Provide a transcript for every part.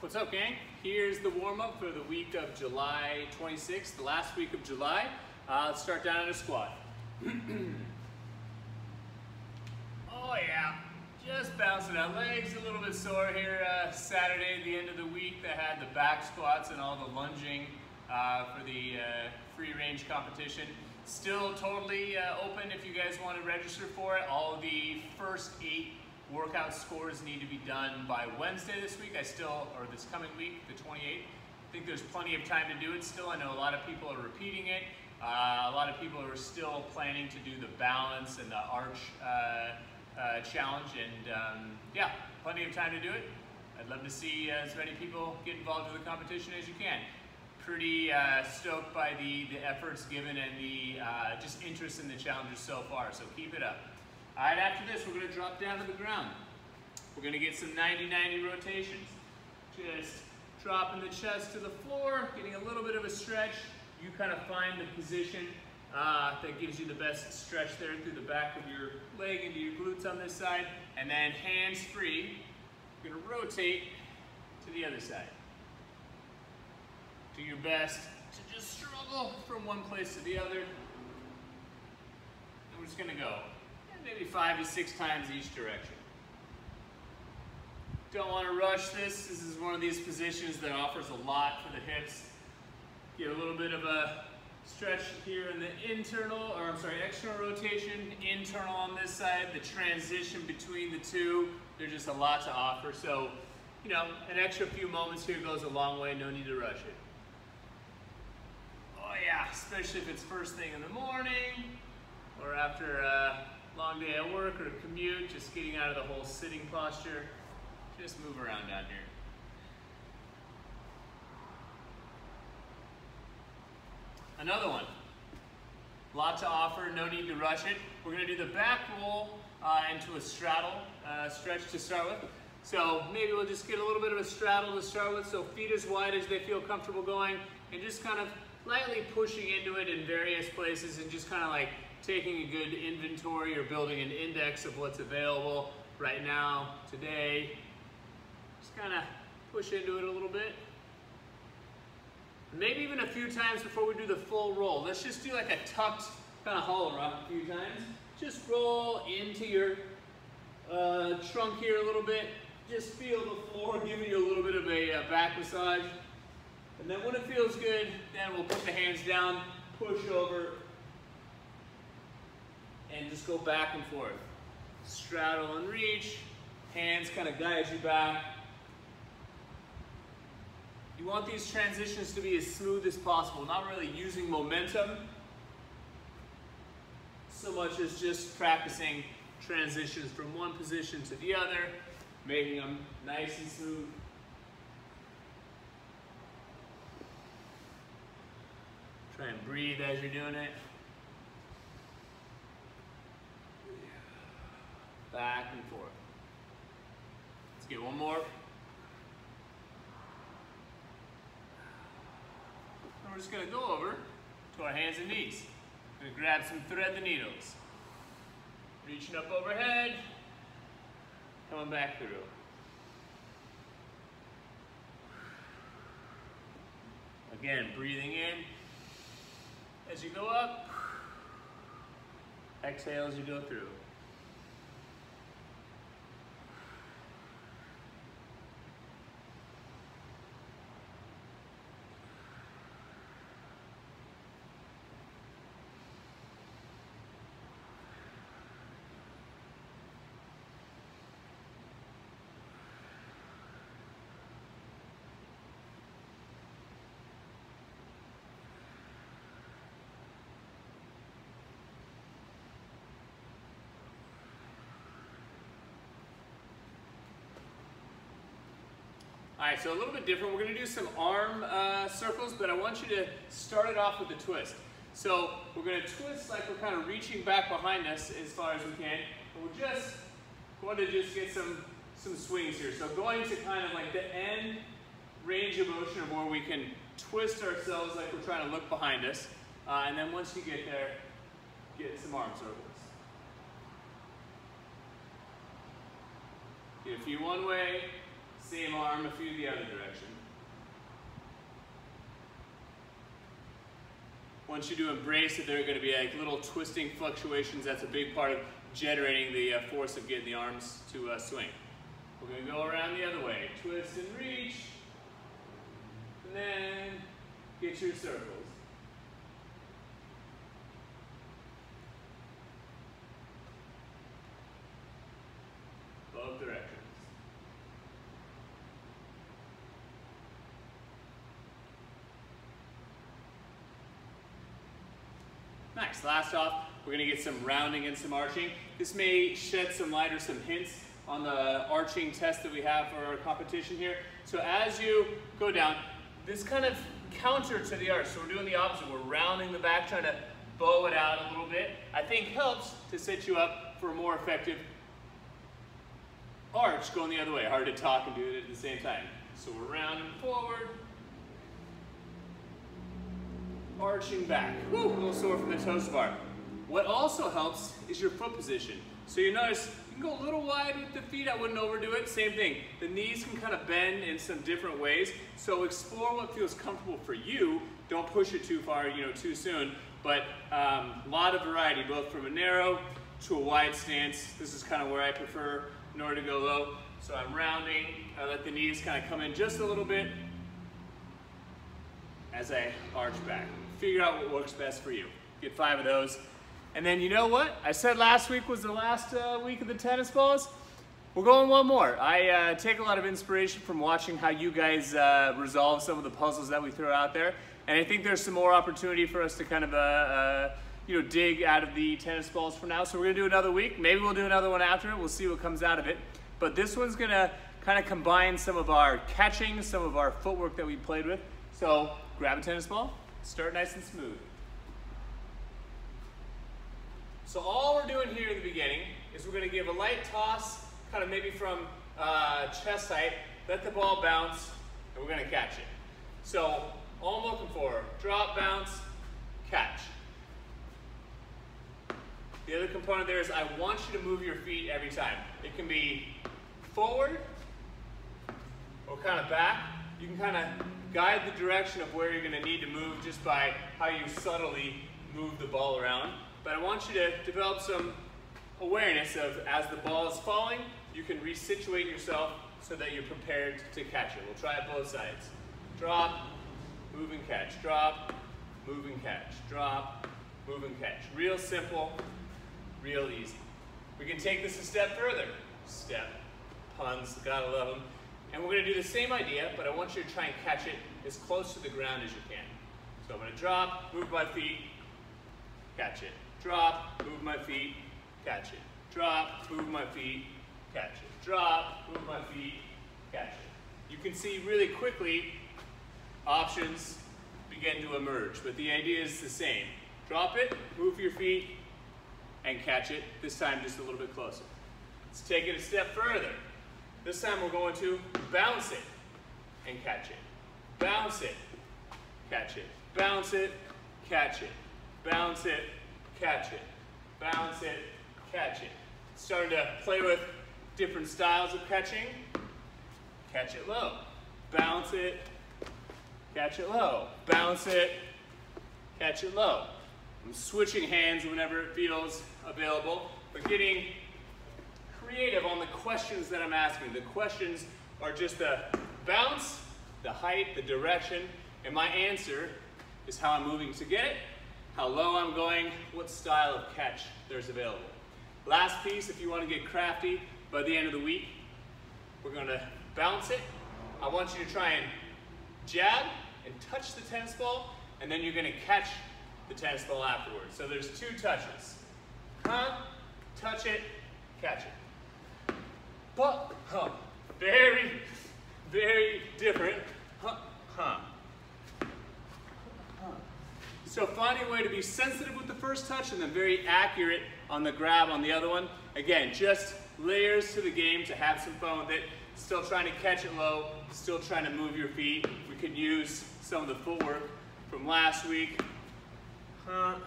What's up, gang? Here's the warm-up for the week of July 26th, the last week of July. Let's start down in a squat. Oh yeah, just bouncing out. Legs a little bit sore here. Saturday, the end of the week, they had the back squats and all the lunging for the free range competition. Still totally open if you guys want to register for it. All the first 8 workout scores need to be done by Wednesday this week. Or this coming week, the 28th. I think there's plenty of time to do it still. I know a lot of people are repeating it. A lot of people are still planning to do the balance and the arch challenge, and yeah, plenty of time to do it. I'd love to see as many people get involved with the competition as you can. Pretty stoked by the efforts given and the just interest in the challenges so far, so keep it up. All right, after this, we're gonna drop down to the ground. We're gonna get some 90-90 rotations. Just dropping the chest to the floor, getting a little bit of a stretch. You kind of find the position that gives you the best stretch there through the back of your leg into your glutes on this side, and then hands free, you're gonna rotate to the other side. Do your best to just struggle from one place to the other. And we're just gonna go maybe 5 to 6 times each direction. Don't want to rush this. This is one of these positions that offers a lot for the hips. Get a little bit of a stretch here in the external rotation, internal on this side, the transition between the two. There's just a lot to offer. So, you know, an extra few moments here goes a long way. No need to rush it. Oh yeah, especially if it's first thing in the morning or after a long day at work or a commute, just getting out of the whole sitting posture. Just move around down here. Another one. Lot to offer, no need to rush it. We're gonna do the back roll into a straddle stretch to start with. So maybe we'll just get a little bit of a straddle to start with, so feet as wide as they feel comfortable going, and just kind of lightly pushing into it in various places and just kind of like taking a good inventory or building an index of what's available right now, today. Just kind of push into it a little bit. Maybe even a few times before we do the full roll. Let's just do like a tucked kind of hollow rock a few times. Just roll into your trunk here a little bit. Just feel the floor giving you a little bit of a back massage. And then when it feels good, then we'll put the hands down, push over, and just go back and forth. Straddle and reach, hands kind of guide you back. You want these transitions to be as smooth as possible, not really using momentum so much as just practicing transitions from one position to the other, making them nice and smooth. Try and breathe as you're doing it. Back and forth. Let's get one more. And we're just gonna go over to our hands and knees. Gonna grab some thread the needles. Reaching up overhead, coming back through. Again, breathing in as you go up. Exhale as you go through. All right, so a little bit different. We're gonna do some arm circles, but I want you to start it off with a twist. So we're gonna twist like we're kind of reaching back behind us as far as we can. And we're just going to just get some swings here. So going to kind of like the end range of motion of where we can twist ourselves like we're trying to look behind us. And then once you get there, get some arm circles. Get a few one way, Same arm, a few the other direction. Once you do embrace it, there are going to be like little twisting fluctuations. That's a big part of generating the force of getting the arms to swing. We're going to go around the other way. Twist and reach. And then get your circles. Both directions. Nice. Last off, we're going to get some rounding and some arching. This may shed some light or some hints on the arching test that we have for our competition here. So as you go down, this kind of counter to the arch. So we're doing the opposite. We're rounding the back, trying to bow it out a little bit. I think helps to set you up for a more effective arch going the other way. Hard to talk and do it at the same time. So we're rounding forward. Arching back. Woo, a little sore from the toe bar. What also helps is your foot position. So you notice you can go a little wide with the feet. I wouldn't overdo it. Same thing. The knees can kind of bend in some different ways. So explore what feels comfortable for you. Don't push it too far, too soon. But a lot of variety, both from a narrow to a wide stance. This is kind of where I prefer in order to go low. So I'm rounding. I let the knees kind of come in just a little bit as I arch back. Figure out what works best for you. Get 5 of those. And then you know what? I said last week was the last week of the tennis balls. We're going one more. I take a lot of inspiration from watching how you guys resolve some of the puzzles that we throw out there. And I think there's some more opportunity for us to kind of dig out of the tennis balls for now. So we're gonna do another week. Maybe we'll do another one after it. We'll see what comes out of it. But this one's gonna kind of combine some of our catching, some of our footwork that we played with. So grab a tennis ball, start nice and smooth. So all we're doing here in the beginning is we're going to give a light toss, kind of maybe from chest height, let the ball bounce, and we're going to catch it. So all I'm looking for, drop, bounce, catch. The other component there is I want you to move your feet every time. It can be forward or kind of back. You can kind of guide the direction of where you're going to need to move just by how you subtly move the ball around. But I want you to develop some awareness of as the ball is falling, you can resituate yourself so that you're prepared to catch it. We'll try it both sides. Drop, move and catch. Drop, move and catch. Drop, move and catch. Real simple, real easy. We can take this a step further. Step, puns, gotta love them. And we're going to do the same idea, but I want you to try and catch it as close to the ground as you can. So I'm going to drop, move my feet, catch it. Drop, move my feet, catch it. Drop, move my feet, catch it. Drop, move my feet, catch it. You can see really quickly options begin to emerge, but the idea is the same. Drop it, move your feet, and catch it. This time just a little bit closer. Let's take it a step further. This time we're going to bounce it and catch it. Bounce it, catch it. Bounce it, catch it. Bounce it, catch it. Bounce it, catch it. Starting to play with different styles of catching. Catch it low. Bounce it, catch it low. Bounce it, catch it low. I'm switching hands whenever it feels available, but getting creative on the questions that I'm asking. The questions are just the bounce, the height, the direction, and my answer is how I'm moving to get it, how low I'm going, what style of catch there's available. Last piece, if you want to get crafty, by the end of the week, we're going to bounce it. I want you to try and jab and touch the tennis ball, and then you're going to catch the tennis ball afterwards. So there's 2 touches. Touch it, catch it. But, very, very different. So finding a way to be sensitive with the first touch and then very accurate on the grab on the other one. Again, just layers to the game to have some fun with it. Still trying to catch it low, still trying to move your feet. We could use some of the footwork from last week. And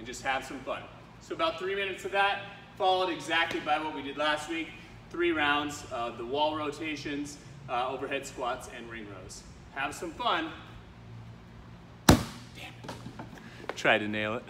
just have some fun. So about 3 minutes of that, followed exactly by what we did last week. 3 rounds of the wall rotations, overhead squats, and ring rows. Have some fun. Damn it. Try to nail it.